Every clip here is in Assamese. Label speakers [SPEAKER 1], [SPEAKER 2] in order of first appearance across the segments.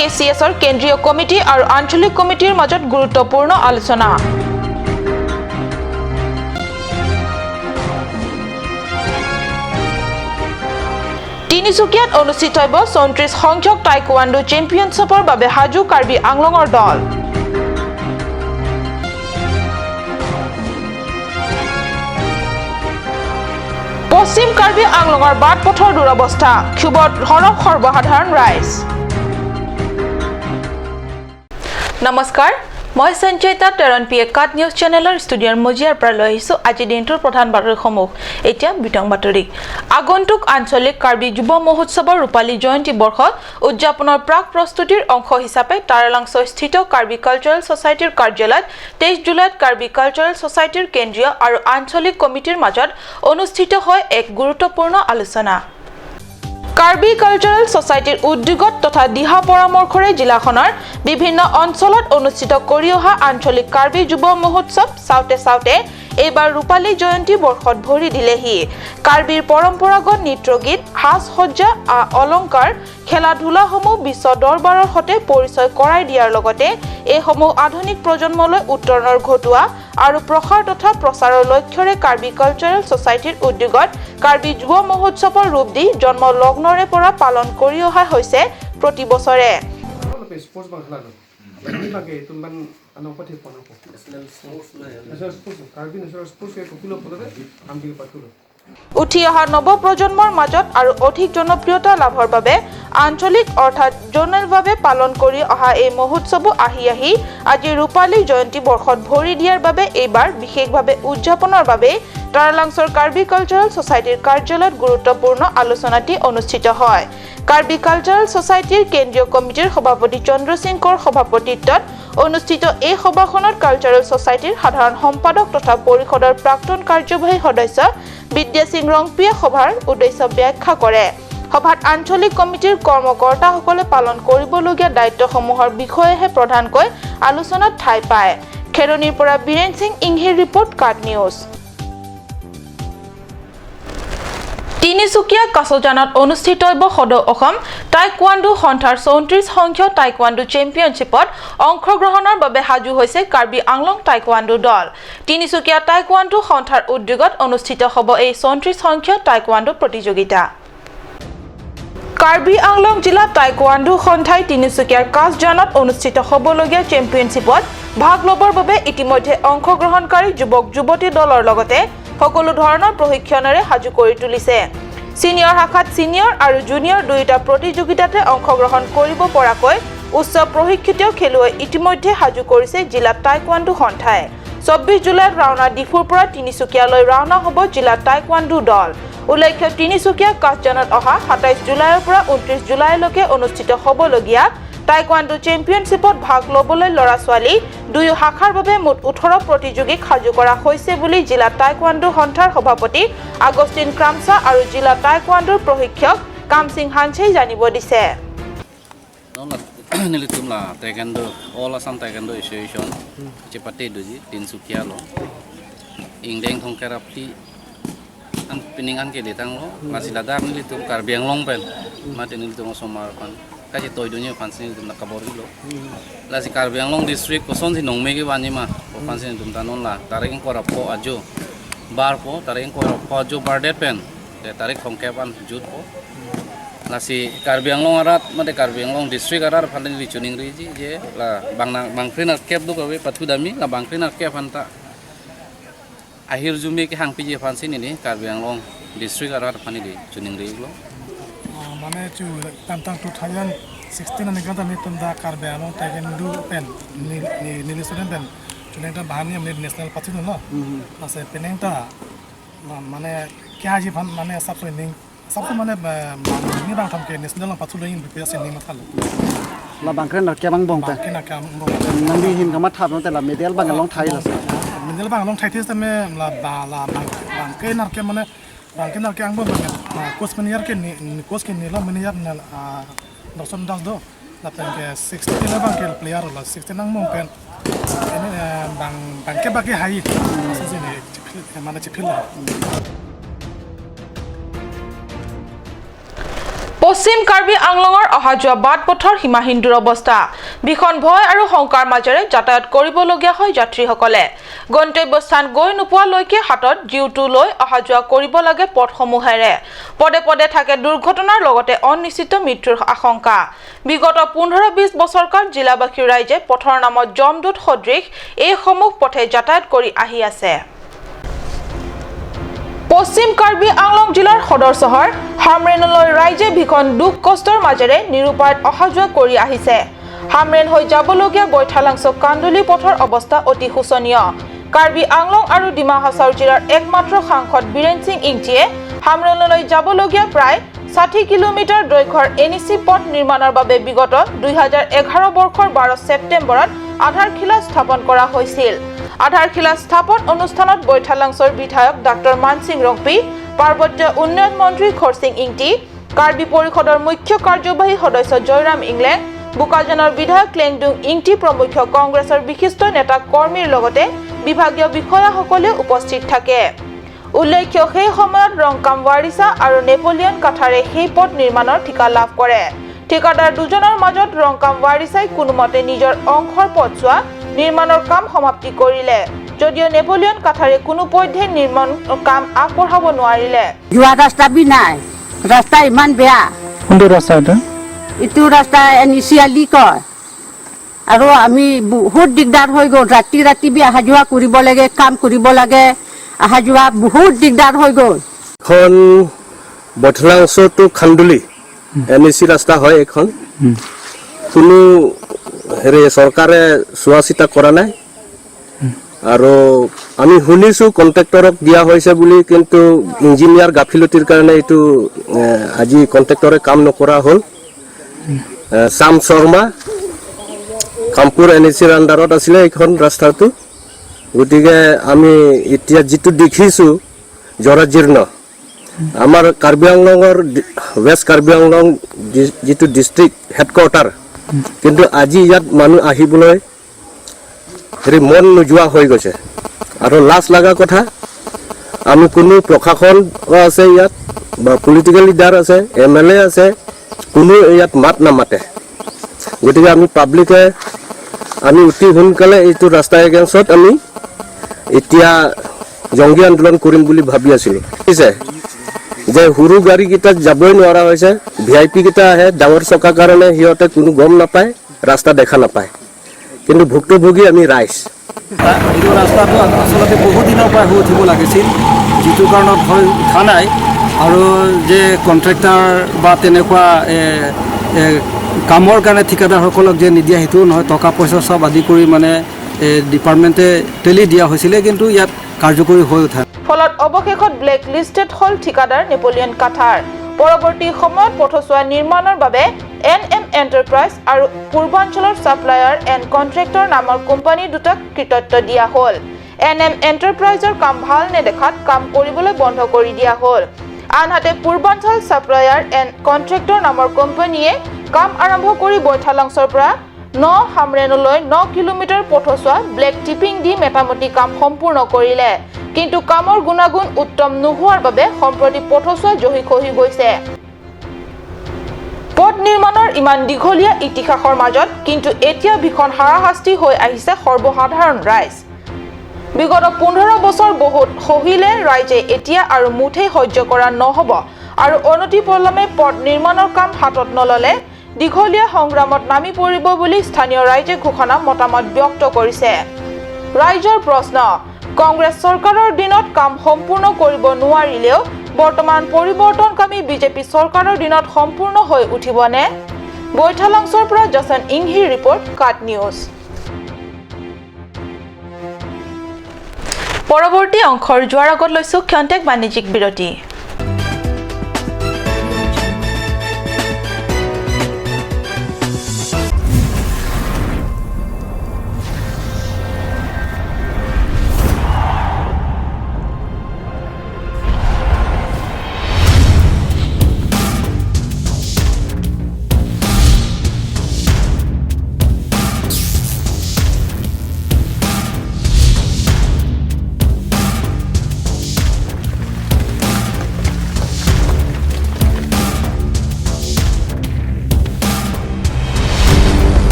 [SPEAKER 1] KCSৰ কেন্দ্ৰীয় কমিটি আৰু আঞ্চলিক কমিটিৰ মাজত গুৰুত্বপূৰ্ণ আলোচনা তিনিচুকীয়াত অনুষ্ঠিত হ'ব ৩৪ সংখ্যক টাইকোৱাণ্ডো চেম্পিয়নশ্বিপৰ বাবে হাজু কাৰ্বি আংলঙৰ দল পশ্চিম কাৰ্বি আংলঙৰ বাট পথৰ দুৰৱস্থা ক্ষোভত হৰক সৰ্বসাধাৰণ ৰাইজ নমস্কাৰ মই সঞ্চয়তা তেৰনপিয়ে কাট নিউজ চেনেলৰ ষ্টুডিঅ'ৰ মজিয়াৰ পৰা লৈ আহিছোঁ আজি দিনটোৰ প্ৰধান বাতৰিসমূহ এতিয়া বিতং বাতৰি আগন্তুক আঞ্চলিক কাৰ্বি যুৱ মহোৎসৱৰ ৰূপালী জয়ন্তী বৰ্ষত উদযাপনৰ প্ৰাক প্ৰস্তুতিৰ অংশ হিচাপে তাৰালাংস্থিত কাৰ্বি কালচাৰেল ছ'চাইটিৰ কাৰ্যালয়ত 23 জুলাইত কাৰ্বি কালচাৰেল ছ'চাইটিৰ কেন্দ্ৰীয় আৰু আঞ্চলিক কমিটিৰ মাজত অনুষ্ঠিত হয় এক গুৰুত্বপূৰ্ণ আলোচনা কাৰ্বি কালচাৰেল ছ'চাইটিৰ উদ্যোগত তথা দিহা পৰামৰ্শৰে জিলাখনৰ বিভিন্ন অঞ্চলত অনুষ্ঠিত কৰি অহা আঞ্চলিক কাৰ্বি যুৱ মহোৎসৱ চাওঁতে এইবাৰ ৰূপালী জয়ন্তী বৰ্ষত ভৰি দিলেহি কাৰ্বিৰ পৰম্পৰাগত নৃত্যগীত সাজ-সজ্জা অলংকাৰ খেলা-ধূলাসমূহ বিশ্ব দৰবাৰৰ সৈতে পৰিচয় কৰাই দিয়াৰ লগতে এইসমূহ আধুনিক প্ৰজন্মলৈ উত্তৰণৰ ঘটোৱা আৰু প্ৰসাৰ তথা প্ৰচাৰৰ লক্ষ্যৰে কাৰ্বি কালচাৰেল ছ'চাইটিৰ উদ্যোগত কাৰ্বি যুৱ মহোৎসৱৰ ৰূপ দি জন্ম লগ্নৰে পৰা পালন কৰি অহা হৈছে প্ৰতি বছৰে উঠি অহা নৱপ্ৰজন্মৰ মাজত আৰু অধিক জনপ্ৰিয়তা লাভৰ বাবে আঞ্চলিক অৰ্থাৎ জোনেলভাৱে পালন কৰি অহা এই মহোৎসৱো আহি আজি ৰূপালী জয়ন্তী বৰ্ষত ভৰি দিয়াৰ বাবে এইবাৰ বিশেষভাৱে উদযাপনৰ বাবে তাৰালাংছৰ কাৰ্বি কালচাৰেল ছ'চাইটিৰ কাৰ্যালয়ত গুৰুত্বপূৰ্ণ আলোচনাটি অনুষ্ঠিত হয় কাৰ্বি কালচাৰেল ছ'চাইটিৰ কেন্দ্ৰীয় কমিটিৰ সভাপতি চন্দ্ৰ সিংকৰ সভাপতিত্বত অনুষ্ঠিত এই সভাখনত কালচাৰেল ছ'চাইটিৰ সাধাৰণ সম্পাদক তথা পৰিষদৰ প্ৰাক্তন কাৰ্যবাহী সদস্য বিদ্যা সিং ৰংপিয়ে সভাৰ উদ্দেশ্য ব্যাখ্যা কৰে সভাত আঞ্চলিক কমিটিৰ কৰ্মকৰ্তাসকলে পালন কৰিবলগীয়া দায়িত্বসমূহৰ বিষয়েহে প্ৰধানকৈ আলোচনাত ঠাই পায় খেৰনিৰ পৰা বীৰেন সিং ইংহিৰ ৰিপৰ্ট কাট নিউজ তিনিচুকীয়া কাছজানত অনুষ্ঠিত হ'ব সদৌ অসম টাইকোৱাণ্ডো সন্থাৰ ৩৪ সংখ্যক টাইকোৱাণ্ডো চেম্পিয়নশ্বিপত অংশগ্ৰহণৰ বাবে সাজু হৈছে কাৰ্বি আংলং টাইকোৱাণ্ডো দল তিনিচুকীয়া টাইকোৱাণ্ডো সন্থাৰ উদ্যোগত অনুষ্ঠিত হ'ব এই ৩৪ সংখ্যক টাইকোৱাণ্ডো প্ৰতিযোগিতা কাৰ্বি আংলং জিলা টাইকোৱাণ্ডো সন্থাই তিনিচুকীয়াৰ কাছজানত অনুষ্ঠিত হ'বলগীয়া চেম্পিয়নশ্বিপত ভাগ ল'বৰ বাবে ইতিমধ্যে অংশগ্ৰহণকাৰী যুৱক যুৱতী দলৰ লগতে সকলো ধৰণৰ প্ৰশিক্ষণৰে সাজু কৰি তুলিছে সিনিয়ৰ শাখাত সিনিয়ৰ আৰু জুনিয়ৰ দুয়োটা প্ৰতিযোগিতাতে অংশগ্ৰহণ কৰিব পৰাকৈ উচ্চ প্ৰশিক্ষিত খেলুৱৈ ইতিমধ্যে সাজু কৰিছে জিলা টাইকোৱাণ্ডো সন্থাই ২৪ জুলাইত ৰাওনা ডিফুৰ পৰা তিনিচুকীয়ালৈ ৰাওনা হ'ব জিলা টাইকোৱাণ্ডো দল উল্লেখ্য তিনিচুকীয়া কাছজানত অহা ২৭ জুলাইৰ পৰা ২৯ জুলাইলৈকে অনুষ্ঠিত হ'বলগীয়া টাইকোৱাণ্ডো চেম্পিয়নশ্বিপত ভাগ ল'বলৈ ল'ৰা-ছোৱালী দুয়ো শাখাৰ বাবে মুঠ ১৮ প্ৰতিযোগীক সাজু কৰা হৈছে বুলি জিলা টাইকোৱাণ্ডো সন্থাৰ সভাপতি আগষ্টিন ক্ৰামছা আৰু জিলা টাইকোৱাণ্ডোৰ প্ৰশিক্ষক কামসিং হানছেই জানিব দিছে
[SPEAKER 2] Nilitumla taekwondo all Assam taekwondo association cepate doji Tinsukia lo ingdeng thongkerapti an piningan ke detang lo masih ladar nilitum karbiang longpen mate nilitum somarpan kaje toy dunia fansin nilitum nakabori lo lasi karbiang long district koson si nongme ke bani ma fansin nilitum tanon la tarik korap po ajo bar po tarik korap po ajo bar det pen tarik thongkepan jut po nasi Karbi Anglong arat made Karbi Anglong district arat phalin ri chuning ri ji je la bangkrin kep du kawe pathu dami la bangkrin kep anta ahir jumi ke hang pije fansin ini Karbi Anglong district arat phani ri chuning ri lo
[SPEAKER 3] mane chu tantang 2016 ani gata mitum da Karbi Anglong taekwondo pen ni student pen chuning ta bahani amne national pathu no ase peneng ta mane kya ji phan mane सबसे माने नि बां थम के नेशनल पाथु लइन बिपिया से नि माथाल
[SPEAKER 4] ला बांख्रेन ना के बां बंग ता
[SPEAKER 3] के ना का
[SPEAKER 4] नंदी हिन कमा थाब न ते ला मेडेल बां लं थाइ ला
[SPEAKER 3] मेडेल बां लं थाइ थिस तमे ला बां के ना के माने बां के ना के आंबो कोच मैनेजर के कोच के नीला मैनेजर ना दसन दास दो ला पेन के 60 ला बां के प्लेयर ला 60 नंग मो पेन बां के बाकी हाई से ने माने चिफिल
[SPEAKER 1] পশ্চিম কাৰ্বি আংলঙৰ অহা যোৱা বাট পথৰ সীমাহীন দুৰৱস্থা ভীষণ ভয় আৰু শংকাৰ মাজেৰে যাতায়াত কৰিবলগীয়া হয় যাত্ৰীসকলে গন্তব্যস্থান গৈ নোপোৱালৈকে হাতত জিউটো লৈ অহা যোৱা কৰিব লাগে পথসমূহেৰে পদে পদে থাকে দুৰ্ঘটনাৰ লগতে অনিশ্চিত মৃত্যুৰ আশংকা বিগত 15-20 বছৰকাল জিলাবাসী ৰাইজে পথৰ নামত জমদূত সদৃশ এই সমূহ পথে যাতায়াত কৰি আহি আছে পশ্চিম কাৰ্বি আংলং জিলাৰ সদৰ চহৰ হামৰেনলৈ ৰাইজে ভীষণ দুখ কষ্টৰ মাজেৰে নিৰুপায়ত অহা যোৱা কৰি আহিছে হামৰেন হৈ যাবলগীয়া বৈঠালাংছ কান্দুলি পথৰ অৱস্থা অতি শোচনীয় কাৰ্বি আংলং আৰু ডিমা হাছাও জিলাৰ একমাত্ৰ সাংসদ বীৰেন সিং ইংটিয়ে হামৰেনলৈ যাবলগীয়া প্ৰায় 60 কিলোমিটাৰ দৈৰ্ঘ্যৰ এনইচি পথ নিৰ্মাণৰ বাবে বিগত 2011 বৰ্ষৰ 12 ছেপ্টেম্বৰত আধাৰশিলা স্থাপন কৰা হৈছিল আধাৰশিলা স্থাপন অনুষ্ঠানত বৈঠালাংছৰ বিধায়ক ডাক্তৰ মানসিং ৰংপি পাৰ্বত্য উন্নয়ন মন্ত্ৰী খৰসিং ইংটি কাৰ্বি পৰিষদৰ মুখ্য কাৰ্যবাহী সদস্য জয়ৰাম ইংলেণ্ড বুকাজনৰ বিধায়ক লেংডুং ইংটি প্ৰমুখ কংগ্ৰেছৰ বিশিষ্ট নেতা কৰ্মীৰ লগতে বিভাগীয় বিষয়াসকলে উপস্থিত থাকে উল্লেখ্য সেই সময়ত ৰংকাম ৱাৰিছা আৰু নেপোলিয়ন কাঠাৰে সেই পথ নিৰ্মাণৰ ঠিকা লাভ কৰে ঠিকাদাৰ দুজনৰ মাজত ৰংকাম ৱাৰিছাই কোনোমতে নিজৰ অংশৰ পথছোৱা নিৰ্মাণৰ কাম সমাপ্তি কৰিলে যদিও নেপোলিয়ন কাঠাৰে কোনো পধ্যে নিৰ্মাণ কাম আগবঢ়াব নোৱাৰিলে
[SPEAKER 5] যোৱা ৰাস্তা বি নাই ৰাস্তা ইমান বেয়া
[SPEAKER 3] কোনটো ৰাস্তা এটা
[SPEAKER 5] ইটো ৰাস্তা ইনিচিয়েলি কয় আৰু আমি বহুত দিগদাৰ হৈ গ'ল ৰাতি বি অহা যোৱা কৰিব লাগে কাম কৰিব লাগে অহা যোৱা বহুত দিগদাৰ হৈ গ'ল
[SPEAKER 6] এখন বৈঠালাংছ টু খান্দুলি এনইচি ৰাস্তা হয় এখন কোনো চৰকাৰে চোৱা চিতা কৰা নাই আৰু আমি শুনিছো কন্ট্ৰাক্টৰক দিয়া হৈছে বুলি কিন্তু ইঞ্জিনিয়াৰ গাফিলতিৰ কাৰণে এইটো আজি কন্ট্ৰাক্টৰে কাম নকৰা হ'ল শ্যাম শৰ্মা কামপুৰ এনইচিৰ আণ্ডাৰত আছিলে এইখন ৰাস্তাটো গতিকে আমি এতিয়া যিটো দেখিছো জৰাজীৰ্ণ আমাৰ কাৰ্বি আংলঙৰ ৱেষ্ট কাৰ্বি আংলং যিটো ডিষ্ট্ৰিক্ট হেডকোৱাৰ্টাৰ কিন্তু আজি ইয়াত মানুহ আহিবলৈ মন নোযোৱা হৈ গৈছে আৰু লাজ লগা কথা আমি কোনো প্ৰশাসন আছে ইয়াত বা পলিটিকেল লিডাৰ আছে MLA আছে কোনো ইয়াত মাত নামাতে গতিকে আমি পাব্লিকে আমি অতি সোনকালে এইটো ৰাস্তা এগেইনষ্টত আমি এতিয়া জংগী আন্দোলন কৰিম বুলি ভাবি আছিলোঁ বুজিছে যে সৰু গাড়ীকেইটাত যাবই নোৱাৰা হৈছে VIP কেইটা আহে ডাঙৰ চকাৰ কাৰণে সিহঁতে কোনো গম নাপায় ৰাস্তা দেখা নাপায় কিন্তু ভুক্তভোগী আমি ৰাইজ
[SPEAKER 4] এইটো ৰাস্তাটো আচলতে বহু দিনৰ পৰা হৈ উঠিব লাগিছিল যিটো কাৰণত হৈ উঠা নাই আৰু যে কণ্ট্ৰেক্টাৰ বা তেনেকুৱা কামৰ কাৰণে ঠিকাদাৰসকলক যে নিদিয়া সেইটোও নহয় টকা পইচা চব আদি কৰি মানে ডিপাৰ্টমেণ্টে টেলি দিয়া হৈছিলে কিন্তু ইয়াত কাৰ্যকৰী হৈ উঠা
[SPEAKER 1] ফলত অৱশেষত ব্লেক লিষ্টেড হল ঠিকাদাৰ নেপোলিয়ন কাঠাৰ পৰৱৰ্তী সময়ত পথছোৱা নিৰ্মাণৰ বাবে NM এণ্টাৰপ্ৰাইজ আৰু পূৰ্বাঞ্চলৰ ছাপ্লায়াৰ এণ্ড কণ্ট্ৰেক্টৰ নামৰ কোম্পানী দুটাক কৃতিত্ব দিয়া হ'ল NM এণ্টাৰপ্ৰাইজৰ কাম ভাল নেদেখাত কাম কৰিবলৈ বন্ধ কৰি দিয়া হ'ল আনহাতে পূৰ্বাঞ্চল ছাপ্লায়াৰ এণ্ড কণ্ট্ৰেক্টৰ নামৰ কোম্পানীয়ে কাম আৰম্ভ কৰি বৈঠালাংছৰ পৰা হামৰেনলৈ 9 কিলোমিটাৰ পথছোৱা ব্লেক টিপিং দি মেটামটি কাম সম্পূৰ্ণ কৰিলে কিন্তু কামৰ গুণাগুণ উত্তম নোহোৱাৰ বাবে সম্প্ৰতি পথছোৱা জহি খহি গৈছে পথ নিৰ্মাণৰ ইমান দীঘলীয়া ইতিহাসৰ মাজত কিন্তু এতিয়া ভীষণ হাৰাশাস্তি হৈ আহিছে সৰ্বসাধাৰণ ৰাইজ বিগত 15 বছৰ বহুত সহিলে ৰাইজে এতিয়া আৰু মুঠেই সহ্য কৰা নহব আৰু অনতিপলমে পথ নিৰ্মাণৰ কাম হাতত নললে দীঘলীয়া সংগ্ৰামত নামি পৰিব বুলি স্থানীয় ৰাইজে ঘোষণা মতামত ব্যক্ত কৰিছে ৰাইজৰ প্ৰশ্ন কংগ্ৰেছ চৰকাৰৰ দিনত কাম সম্পূৰ্ণ কৰিব নোৱাৰিলেও বৰ্তমান পৰিৱৰ্তনকামী বিজেপি চৰকাৰৰ দিনত সম্পূৰ্ণ হৈ উঠিবনে বৈঠালাংছৰ পৰা জসন ইংহিৰ ৰিপৰ্ট কাট নিউজ পৰৱৰ্তী অংশৰ যোৱাৰ আগত লৈছো ক্ষন্তেক বাণিজ্যিক বিৰতি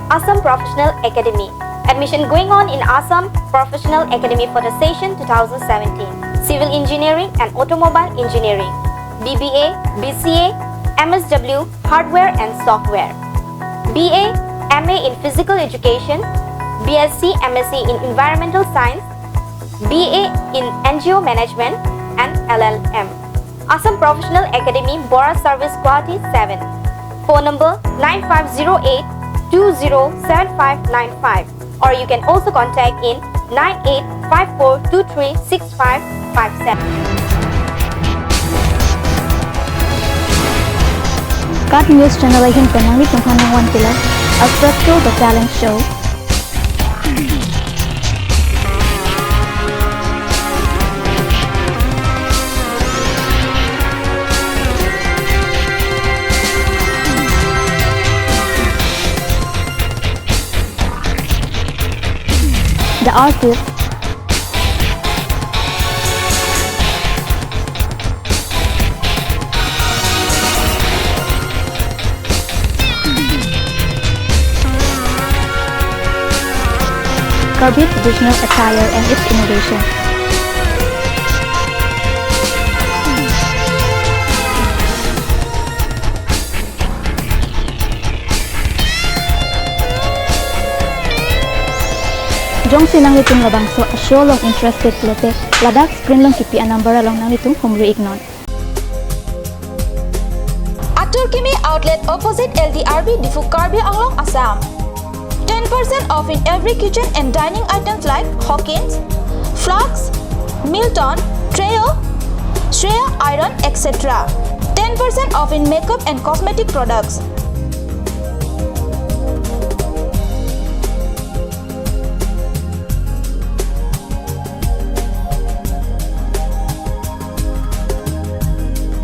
[SPEAKER 7] Assam Professional Academy. Admission going on in Assam Professional Academy for the session 2017. Civil Engineering and Automobile Engineering, BBA, BCA, MSW, Hardware and Software, BA, MA in Physical Education, BSc, MSc in Environmental Science, BA in NGO Management and LLM. Assam Professional Academy, Bora Service Quality 7. Phone number 9508 207595, or you can also contact in 9854236557.
[SPEAKER 8] Cut News Channel ay hinpanang litunghan ng 1 kila as Pretro the Talent Show. The artist Kirby traditional attire and its innovation. Jong sinang litung labangso asyo long interested plete ladak screen long kipi number along nang litung humri ignon.
[SPEAKER 1] Aturkimi outlet opposite LDRB Difu Karbi Anglong Assam. 10% off in every kitchen and dining items like Hawkins, flasks, Milton, Treo, Shreya Iron, etc. 10% off in makeup and cosmetic products.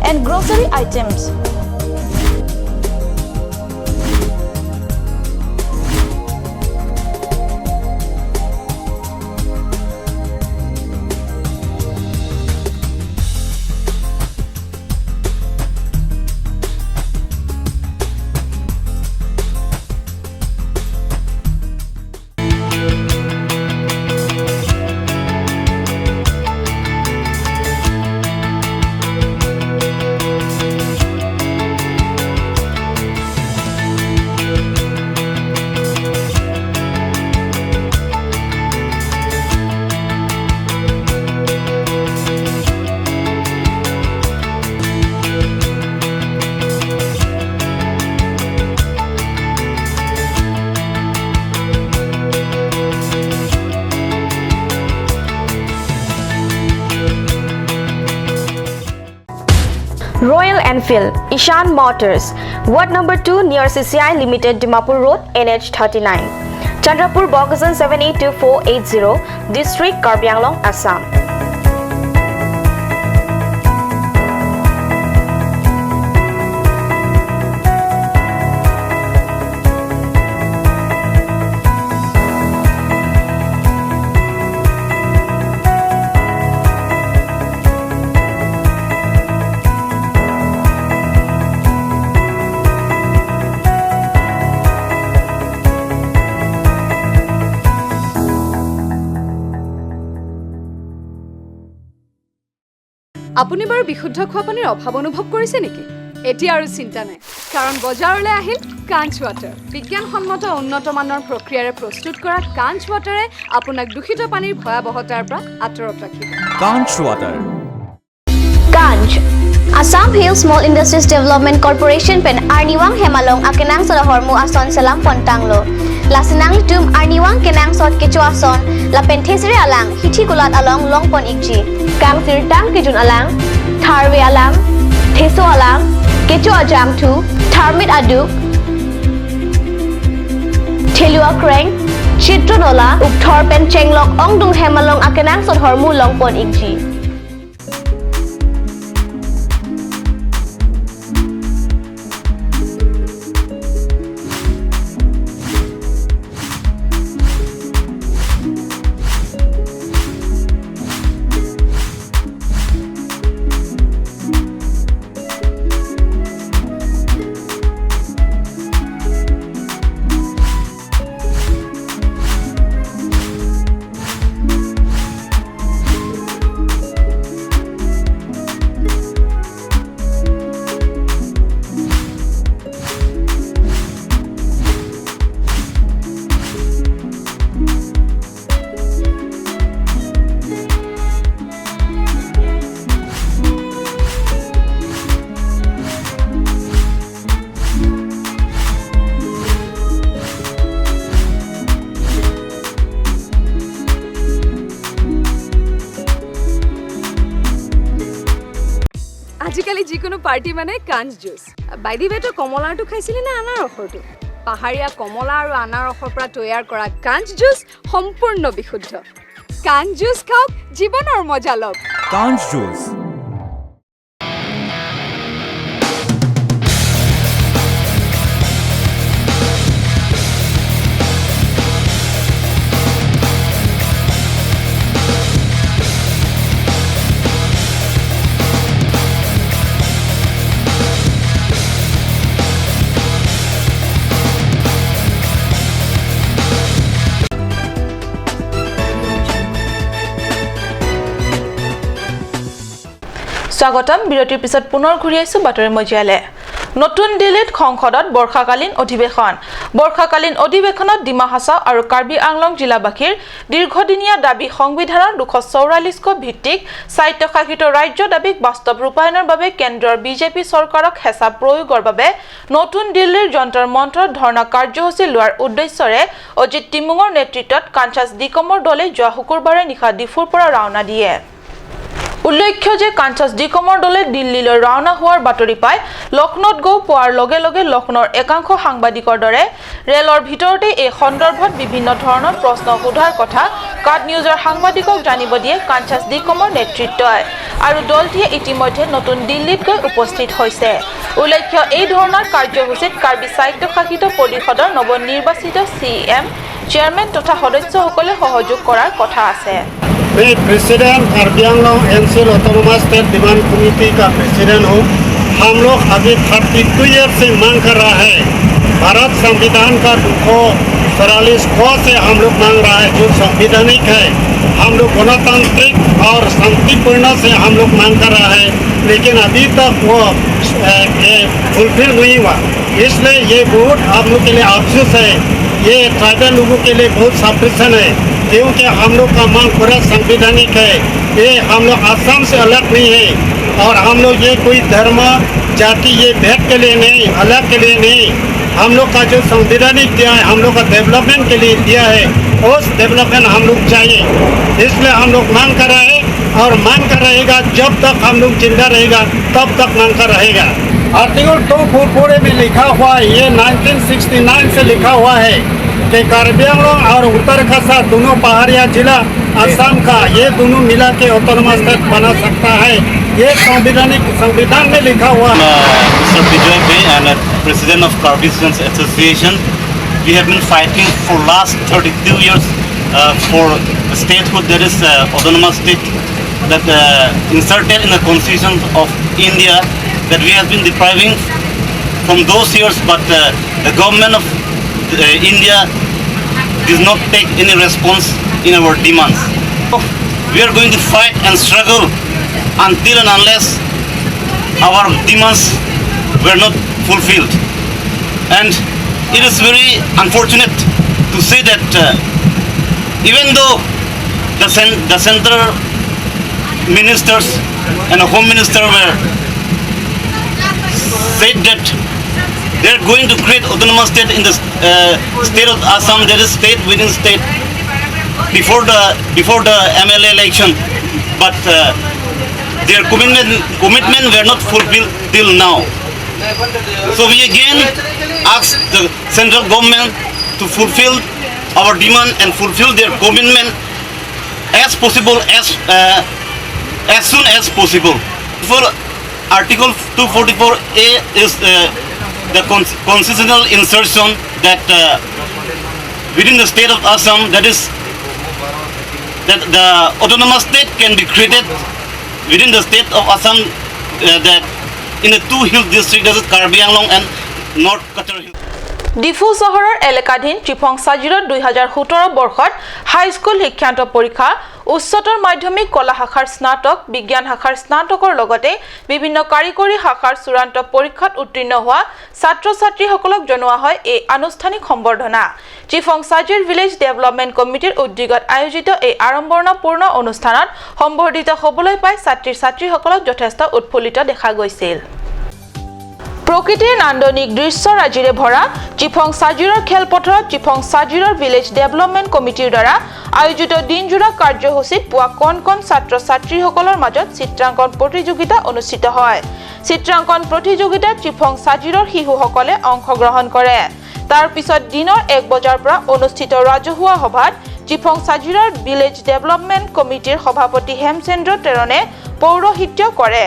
[SPEAKER 1] And grocery items. Royal Enfield, Ishan Motors, Ward number 2 near CCI Limited, Dimapur Road, NH 39, Chandrapur, Bogasan 782480, District, Karbi Anglong, Assam.
[SPEAKER 9] আপুনি বাৰু বিশুদ্ধ খোৱা পানীৰ অভাৱ অনুভৱ কৰিছে নেকি? এতিয়া আৰু চিন্তা নাই, কাৰণ বজাৰলৈ আহিল কাঞ্চ ৱাটাৰ। বিজ্ঞানসন্মত উন্নত মানৰ প্ৰক্ৰিয়াৰে প্ৰস্তুত কৰা কাঞ্চ ৱাটাৰে আপোনাক দূষিত পানীৰ ভয়াৱহতাৰ পৰা আঁতৰত ৰাখিব।
[SPEAKER 10] কাঞ্চ water.
[SPEAKER 7] Kanj, Assam Hill Small Industries Development Corporation pen Arniwang Hemalong akenang sa hormu ason salam pontanglo. Lasinang litum Arniwang kenang sot kecu ason la penthesire alang hithi gulat along longpon ikji. Kang sirtang kijun alang, tharwe alang, theso alang, kecu ajam tu, tharmit aduk, thelua kreng, chitronola, upthor pen chenglok ongdung Hemalong akenang sot hormu longpon ikji.
[SPEAKER 9] Party মানে কাঞ্চ জুচ বাইদি বেটো কমলাৰটো খাইছিলি না আনাৰসৰটো পাহাৰীয়া কমলা আৰু আনাৰসৰ পৰা তৈয়াৰ কৰা কাঞ্চ জুচ সম্পূৰ্ণ বিশুদ্ধ কাঞ্চ জুচ খাওক জীৱনৰ মজা লওক
[SPEAKER 10] কাঞ্চ জুচ
[SPEAKER 1] স্বাগতম বিৰতিৰ পিছত পুনৰ ঘূৰি আহিছো বাতৰি মজিয়ালে নতুন দিল্লীত সংসদত বৰ্ষাকালীন অধিৱেশনত ডিমা হাছাও আৰু কাৰ্বি আংলং জিলাবাসীৰ দীৰ্ঘদিনীয়া দাবী সংবিধানৰ 244 ভিত্তিক স্বায়ত্তশাসিত ৰাজ্য দাবীক বাস্তৱ ৰূপায়ণৰ বাবে কেন্দ্ৰৰ বিজেপি চৰকাৰক হেঁচা প্ৰয়োগৰ বাবে নতুন দিল্লীৰ যন্তৰ মন্ত্ৰত ধৰ্ণা কাৰ্যসূচী লোৱাৰ উদ্দেশ্যৰে অজিত টিমুঙৰ নেতৃত্বত কাঞ্চাছ ডিকমৰ দলে যোৱা শুকুৰবাৰে নিশা ডিফুৰ পৰা ৰাওনা দিয়ে উল্লেখ্য যে কাঞ্চাছ ডিকমৰ দলে দিল্লীলৈ ৰাওনা হোৱাৰ বাতৰি পাই লক্ষ্ণৌত গৈ পোৱাৰ লগে লগে লক্ষ্ণৌৰ একাংশ সাংবাদিকৰ দৰে ৰেলৰ ভিতৰতে এই সন্দৰ্ভত বিভিন্ন ধৰণৰ প্ৰশ্ন সোধাৰ কথা কাট নিউজৰ সাংবাদিকক জানিব দিয়ে কাঞ্চাছ ডিকমৰ নেতৃত্বই আৰু দলটিয়ে ইতিমধ্যে নতুন দিল্লীত গৈ উপস্থিত হৈছে উল্লেখ্য এই ধৰণৰ কাৰ্যসূচীত কাৰ্বি স্বায়ত্তশাসিত পৰিষদৰ নৱনিৰ্বাচিত CM চেয়াৰমেন তথা সদস্যসকলে সহযোগ কৰাৰ কথা আছে
[SPEAKER 11] मैं president Karbi Anglong NCL autonomous state demand committee का प्रेसिडेंट हूँ हम लोग अभी 32 ईयर से मांग कर रहा है भारत संविधान का 244 क से हम लोग मांग रहा है जो संवैधानिक है हम लोग गणतांत्रिक और शांतिपूर्ण से हम लोग मांग कर रहा है लेकिन अभी तक वो फुलफिल नहीं हुआ इसलिए ये बहुत आप लोग के लिए अफसोस है ये ट्राइबल लोगों के लिए बहुत सप्रेशन है क्योंकि हम लोग का मांग पूरा संवैधानिक है ये हम लोग असम से अलग नहीं है और हम लोग ये कोई धर्म जाति ये भेद के लिए नहीं अलग के लिए नहीं हम लोग का जो संवैधानिक दिया है हम लोग का डेवलपमेंट के लिए दिया है उस डेवलपमेंट हम लोग चाहिए इसलिए हम लोग मांग कर रहे हैं और मांग कर रहेगा जब तक हम लोग जिंदा रहेगा तब तक मांग कर रहेगा आर्टिकल 244 में लिखा हुआ है ये 1969 से लिखा हुआ है कि कार्बी आंगलोंग और उत्तर खासा दोनों पहाड़िया जिला असम का ये दोनों मिला के ऑटोनोमस स्टेट बना सकता है ये संविधान में लिखा हुआ है
[SPEAKER 12] Mr. Bijoy Bey and President of Karbi Students Association, we have been fighting for last 32 years for a statehood that is autonomous state that inserted in the constitution of India that we have been depriving from those years, but the government of India does not take any response in our demands. We are going to fight and struggle until and unless our demands were not fulfilled. And it is very unfortunate to say that even though the central ministers and the home minister were said that they are going to create autonomous state in the state of Assam, that is state within state, before the MLA election, but their commitment were not fulfilled till now. So we again ask the central government to fulfill our demand and fulfill their commitment as possible, as soon as possible. For Article 244A is the constitutional insertion that within the state of Assam, that the autonomous state can be created within the state of Assam, that in the two hill districts, that is Karbi Anglong and North Qatar Hill.
[SPEAKER 1] Diphu চহৰৰ এলেকাধীন ত্ৰিফং সাজিৰত 2017 বৰ্ষত হাইস্কুল শিক্ষান্ত পৰীক্ষা উচ্চতৰ মাধ্যমিক কলা শাখাৰ স্নাতক বিজ্ঞান শাখাৰ স্নাতকৰ লগতে বিভিন্ন কাৰিকৰী শাখাৰ চূড়ান্ত পৰীক্ষাত উত্তীৰ্ণ হোৱা ছাত্ৰ-ছাত্ৰীসকলক জনোৱা হয় এই আনুষ্ঠানিক সম্বৰ্ধনা ত্ৰিফং সাজিৰ ভিলেজ ডেভেলপমেণ্ট কমিটিৰ উদ্যোগত আয়োজিত এই আৰম্ভণাপূৰ্ণ অনুষ্ঠানত সম্বৰ্ধিত হ'বলৈ পাই ছাত্ৰী-ছাত্ৰীসকলক যথেষ্ট উৎফুল্লিত দেখা গৈছিল প্ৰকৃতিৰ নান্দনিক দৃশ্যৰাজিৰে ভৰা চিফং সাজিৰৰ খেলপথাৰত চিফং সাজিৰৰ ভিলেজ ডেভেলপমেণ্ট কমিটিৰ দ্বাৰা আয়োজিত দিনজোৰা কাৰ্যসূচীত পুৱা কণ ছাত্ৰ-ছাত্ৰীসকলৰ মাজত চিত্ৰাংকন প্ৰতিযোগিতা অনুষ্ঠিত হয়। চিত্ৰাংকন প্ৰতিযোগিতাত চিফং সাজিৰৰ শিশুসকলে অংশগ্ৰহণ কৰে। তাৰ পিছত দিনৰ 1 বজাৰ পৰা অনুষ্ঠিত ৰাজহুৱা সভাত চিফং সাজিৰৰ ভিলেজ ডেভেলপমেণ্ট কমিটিৰ সভাপতি হেমচন্দ্ৰ তেৰণে পৌৰোহিত্য কৰে।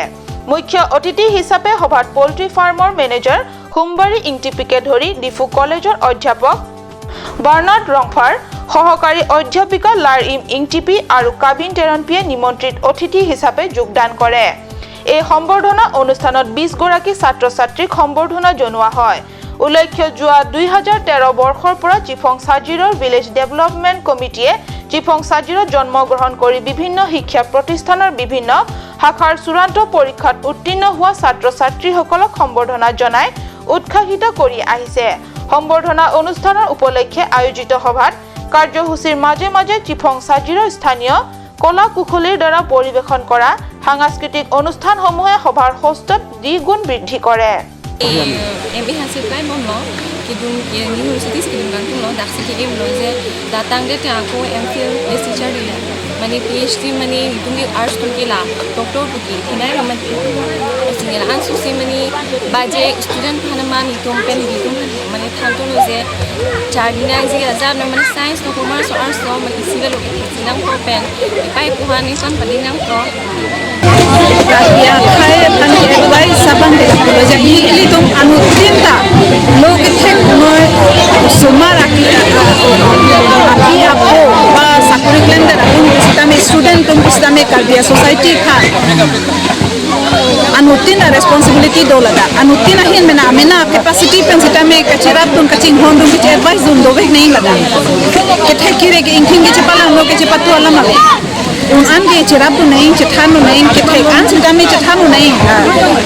[SPEAKER 1] মুখ্য অতিথি হিচাপে সভাত পোল্ট্ৰি ফাৰ্মৰ মেনেজাৰ সোমবাৰী ইংটিপিকে ধৰি ডিফু কলেজৰ অধ্যাপক বাৰ্নাৰ্ড ৰংফাৰ, সহকাৰী অধ্যাপিকা লাৰিম ইংটিপি আৰু কাবিন তেৰণপিয়ে নিমন্ত্ৰিত অতিথি হিচাপে যোগদান কৰে। এই সম্বৰ্ধনা অনুষ্ঠানত 20 গৰাকী ছাত্ৰ-ছাত্ৰীক সম্বৰ্ধনা জনোৱা হয়। উল্লেখ্য যোৱা 2013 বৰ্ষৰ পৰা চিফং সাজিৰৰ ভিলেজ ডেভেলপমেণ্ট কমিটিয়ে চিফং সাজিৰত জন্মগ্ৰহণ কৰি বিভিন্ন শিক্ষা প্ৰতিষ্ঠানৰ বিভিন্ন শাখাৰ চূড়ান্ত পৰীক্ষাত উত্তীৰ্ণ হোৱা ছাত্ৰ-ছাত্ৰীসকলক সম্বৰ্ধনা জনাই উৎসাহিত কৰি আহিছে। সম্বৰ্ধনা অনুষ্ঠানৰ উপলক্ষে আয়োজিত সভাত কাৰ্যসূচীৰ মাজে মাজে চিফং সাজিৰৰ স্থানীয় কলা কুশলীৰ দ্বাৰা পৰিৱেশন কৰা সাংস্কৃতিক অনুষ্ঠানসমূহে সভাৰ হোষ্টত দ্বিগুণ বৃদ্ধি কৰে।
[SPEAKER 10] MB hasil kai mono kidung university kidung kan tuh daksi kirim lo je datang deh tiang aku MPhil teacher dia mani PhD mani itu di arts tuh kila doktor tuh kila ini ramen sehingga ansu sih mani baje student Hanaman itu pen gitu mani thantu lo je cari nih sih aja mani science no commerce arts no mani civil lo sinang ko pen ipai puhan ini kan penting ko
[SPEAKER 13] ya khai pani advice saban de lo jadi ini tuh anu tinta lo kita noi semua rakyat apa ba sakuri klender aku kita me student tuh kita me karya society kan anu tinta responsibility dola da anu tinta hin mena capacity pen kita me kacirap tuh kacing hondu kita advice dun do bek naik lada kita kira ke ingking ke cepalan lo ke cepatu alam ale an ge cerap tu naik cethanu naik kita kan kita me cethanu naik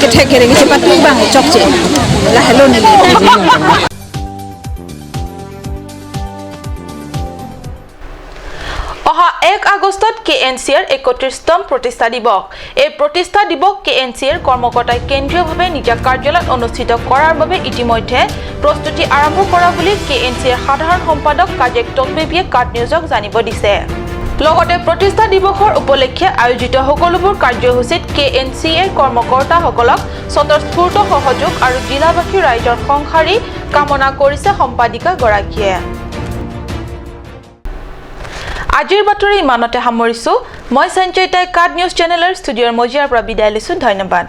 [SPEAKER 13] kita kira ke cepatu bang chokche la hello ni
[SPEAKER 1] অহা 1 আগষ্টত কেএনচিৰ 31তম প্ৰতিষ্ঠা দিৱস। এই প্ৰতিষ্ঠা দিৱস কেএনচিৰ কৰ্মকৰ্তাই কেন্দ্ৰীয়ভাৱে নিজা কাৰ্যালয়ত অনুষ্ঠিত কৰাৰ বাবে ইতিমধ্যে প্ৰস্তুতি আৰম্ভ কৰা বুলি কেএনচিৰ সাধাৰণ সম্পাদক কাজেক টকবেবিয়ে কাট নিউজক জানিব দিছে। লগতে প্ৰতিষ্ঠা দিৱসৰ উপলক্ষে আয়োজিত সকলোবোৰ কাৰ্যসূচীত কেএনচিৰ কৰ্মকৰ্তাসকলক স্বতঃস্ফূৰ্ত সহযোগ আৰু জিলাবাসী ৰাইজৰ সংসাৰী কামনা কৰিছে সম্পাদিকা গৰাকীয়ে। আজিৰ বাতৰি ইমানতে সামৰিছো। মই সঞ্চয়িতাই কাট নিউজ চেনেলৰ ষ্টুডিঅ'ৰ মজিয়াৰ পৰা বিদায় লৈছো। ধন্যবাদ।